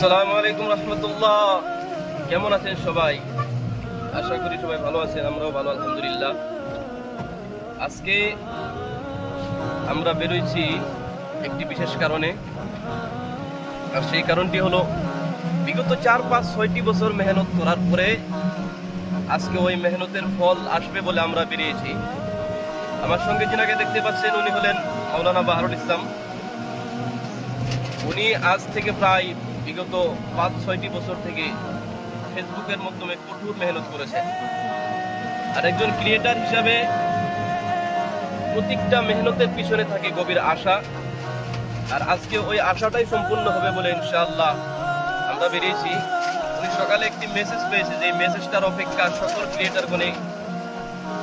আসসালামু আলাইকুম রহমতুল্লাহ। কেমন আছেন সবাই? আশা করি সবাই ভালো আছেন, আমরাও ভালো আলহামদুলিল্লাহ। আজকে আমরা বেরোইছি একটি বিশেষ কারণে, আর সেই কারণটি হলো বিগত 4-5-6টি বছর মেহনত করার পরে আজকে ওই মেহনতের ফল আসবে বলে আমরা বেরিয়েছি। আমার সঙ্গে যিনাকে দেখতে পাচ্ছেন উনি হলেন মাওলানা বাহারুল ইসলাম। উনি আজ থেকে প্রায় বিগত 5-6টি বছর থেকে ফেসবুকের মাধ্যমে কঠোর মেহনত করেছেন। আর একজন ক্রিয়েটার হিসাবে প্রত্যেকটা মেহনতের পিছনে থাকে গভীর আশা, আর আজকে ওই আশাটাই সম্পূর্ণ হবে বলে ইনশাআল্লাহ আমরা বেরিয়েছি। উনি সকালে একটি মেসেজ পেয়েছে, যে মেসেজটার অপেক্ষা সকল ক্রিয়েটারগণে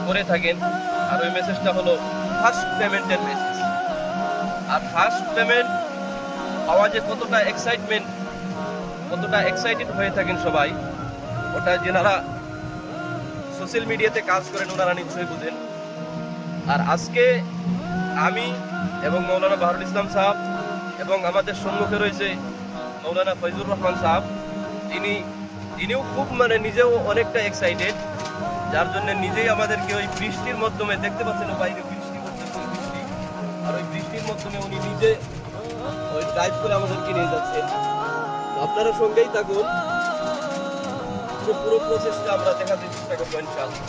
করে থাকেন। আর ওই মেসেজটা হলো ফার্স্ট পেমেন্টের মেসেজ। আর ফার্স্ট পেমেন্ট পাওয়া যে কতটা এক্সাইটেড হয়ে থাকেন সবাই, ওটা যেনারা সোশ্যাল মিডিয়াতে কাজ করেন ওনারা নিশ্চয়ই বুঝেন। আর আজকে আমি এবং মৌলানা বাহারুল ইসলাম সাহেব এবং আমাদের সম্মুখে রয়েছে মৌলানা ফয়জুর রহমান সাহেব, তিনিও খুব নিজেও অনেকটা এক্সাইটেড, যার জন্য নিজেই আমাদেরকে ওই বৃষ্টির মাধ্যমে দেখতে পাচ্ছেন, বাইরে বৃষ্টি হচ্ছে, বৃষ্টি, আর ওই বৃষ্টির মাধ্যমে উনি নিজে ওই ড্রাইভ করে আমাদেরকে নিয়ে যাচ্ছেন। আপনারা সঙ্গেই থাকুন, পুরো প্রসেসটা আমরা দেখাতে চেষ্টা করবো ইনশাআল্লাহ।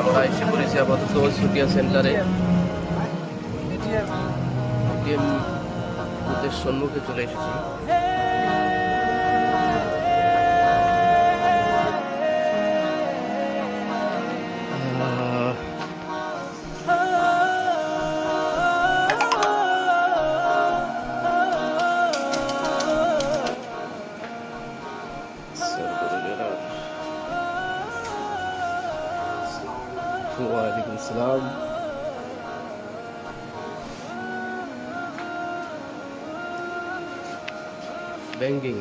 আমরা এসে পড়েছি আপাতত সুটিয়া সেন্টারে, এটিএম বুথের সম্মুখে চলে এসেছি। ওয়ালাইকুম আসসালাম। ব্যাংকিং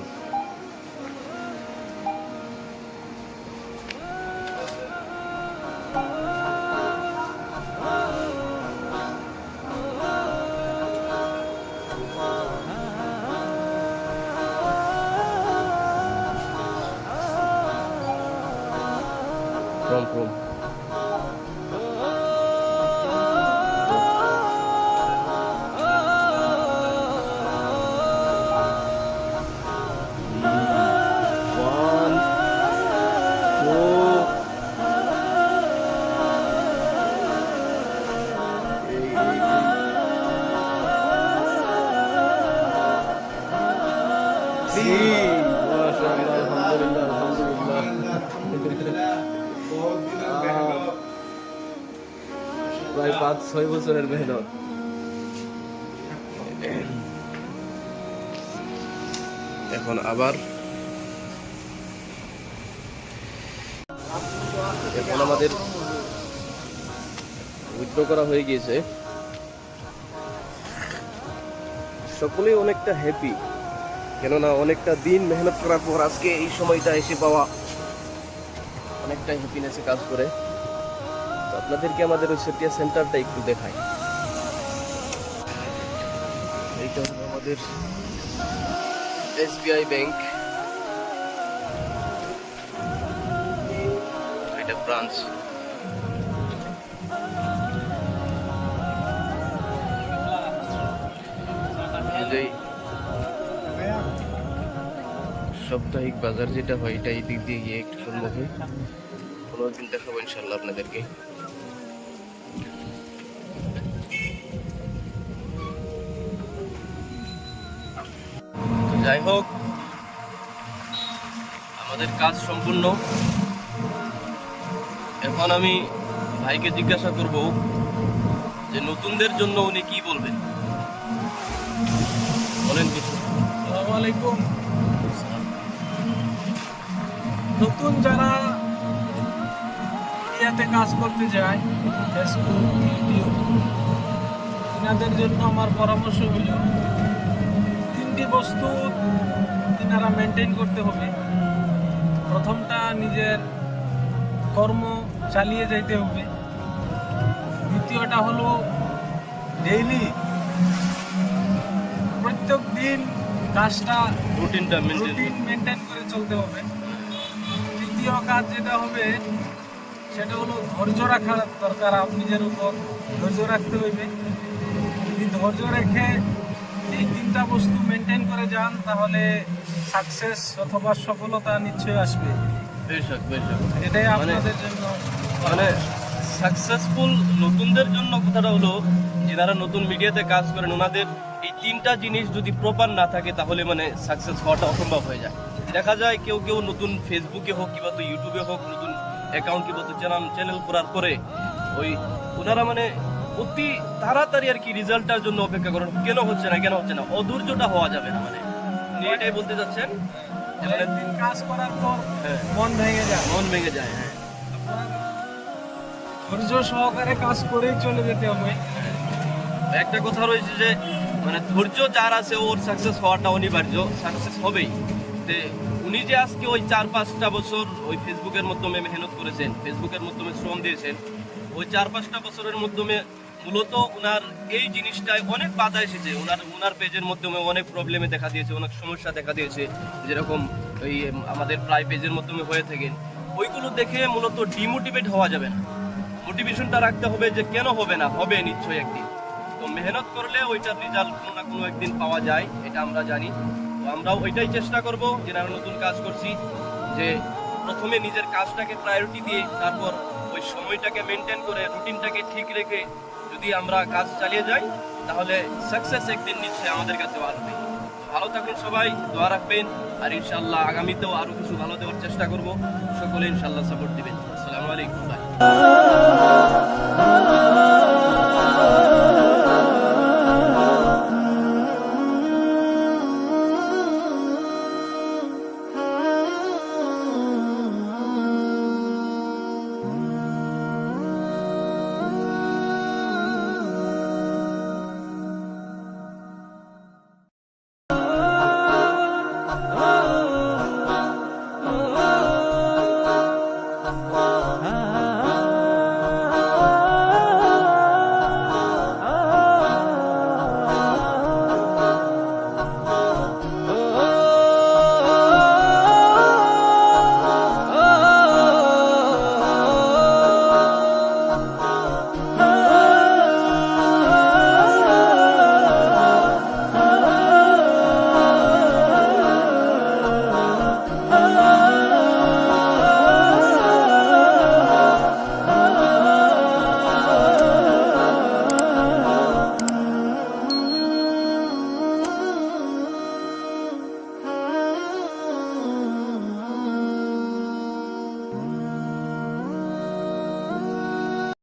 from প্রায় 5-6 বছরের মেহনত। এখন আবার আমাদের উইথড্র করা হয়ে গিয়েছে, সকলেই অনেকটা হ্যাপি, কেননা অনেকটা দিন মেহনত করার পর আজকে এই সময়টা এসে পাওয়া অনেকটা হ্যাপিনেসে কাজ করে। তো আপনাদেরকে আমাদের ওই সেটিয়া সেন্টারটা একটু দেখাই। এইটা হলো আমাদের SBI ব্যাংক, এটা ব্রাঞ্চ। সাপ্তাহিক বাজার যেটা হয় এটা এই দিক দিয়ে গিয়ে একটু সম্মুখে কোনো দিন দেখাবো ইনশাল্লাহ আপনাদেরকে। যাই হোক, আমাদের কাজ সম্পূর্ণ। এখন আমি ভাইকে জিজ্ঞাসা করব যে নতুনদের জন্য উনি কি বলবেন, বলেন কিছু। আসসালামু আলাইকুম। নতুন যারা মিডিয়াতে কাজ করতে যায়, ফেসবুক, ইউটিউব, এনাদের জন্য আমার পরামর্শ হলো 3টি বস্তু তিনারা মেনটেন করতে হবে। প্রথমটা, নিজের কর্ম চালিয়ে যাইতে হবে। দ্বিতীয়টা হলো ডেইলি প্রত্যেক দিন কাজটা রুটিনটা রুটিন মেনটেন করে চলতে হবে। তৃতীয় কাজ যেটা হবে সেটা হলো ধৈর্য রাখা দরকার। নিজের উপর ধৈর্য রাখতে হইবে। যদি ধৈর্য রেখে এই 3টা বস্তু মেনটেন করে যান তাহলে সাকসেস অথবা সফলতা নিশ্চয়ই আসবে। বেশক বেশক, এটাই আপনাদের জন্য মানে সাকসেসফুল নতুনদের জন্য কথাটা হলো, যারা নতুন মিডিয়াতে কাজ করেন ওনাদের এই 3টা জিনিস যদি প্রপার না থাকে তাহলে মানে সাকসেস হওয়াটা অসম্ভব হয়ে যায়। দেখা যায় কেউ কেউ নতুন ফেসবুকে হোক কিংবা তো ইউটিউবে হোক নতুন অ্যাকাউন্ট কিংবা তো চ্যানেল করার পরে ওনারা মানে অতি তাড়াতাড়ি আর কি রেজাল্টটার জন্য অপেক্ষা করেন। কেন হচ্ছে না, অধৈর্যটা হওয়া যাবে না। মানে উনি এটাই বলতে চাচ্ছেন যে মানে দিন কাজ করার পর হ্যাঁ, মন ভেঙে যায়। হ্যাঁ। ধৈর্য সহকারে কাজ করেই চলে যেতে হবে। একটা কথা রয়েছে যে মানে ধৈর্য যার আছে ওর সাকসেস হওয়াটা অনিবার্য, সাকসেস হবেই। তে উনি যে আজকে ওই 4-5টা বছর ওই ফেসবুকের মাধ্যমে মেহনত করেছেন, ফেসবুকের মাধ্যমে শ্রম দিয়েছেন, ওই 4-5টা বছরের মাধ্যমে মূলত ওনার এই জিনিসটায় অনেক বাধা এসেছে। ওনার পেজের মাধ্যমে অনেক প্রবলেমে দেখা দিয়েছে, অনেক সমস্যা দেখা দিয়েছে, যেরকম ওই আমাদের প্রায় পেজের মাধ্যমে হয়ে থাকেন। ওইগুলো দেখে মূলত ডিমোটিভেট হওয়া যাবে না, মোটিভেশনটা রাখতে হবে যে কেন হবে না, হবে নিশ্চয়ই একদিন। তো মেহনত করলে ওইটার রেজাল্ট কোনো না কোনো একদিন পাওয়া যায়, এটা আমরা জানি। তো আমরাও ওইটাই চেষ্টা করব, যারা নতুন কাজ করছি, যে প্রথমে নিজের কাজটাকে প্রায়োরিটি দিয়ে তারপর ওই সময়টাকে মেনটেন করে রুটিনটাকে ঠিক রেখে যদি আমরা কাজ চালিয়ে যাই তাহলে সাকসেস একদিন নিশ্চয়ই আমাদের কাছে আসবে। ভালো থাকুন সবাই, দোয়া রাখবেন, আর ইনশাল্লাহ আগামীতেও আরো কিছু ভালো দেওয়ার চেষ্টা করব। সকলে ইনশাল্লাহ সাপোর্ট দিবেন। আসসালামু আলাইকুম ভাই।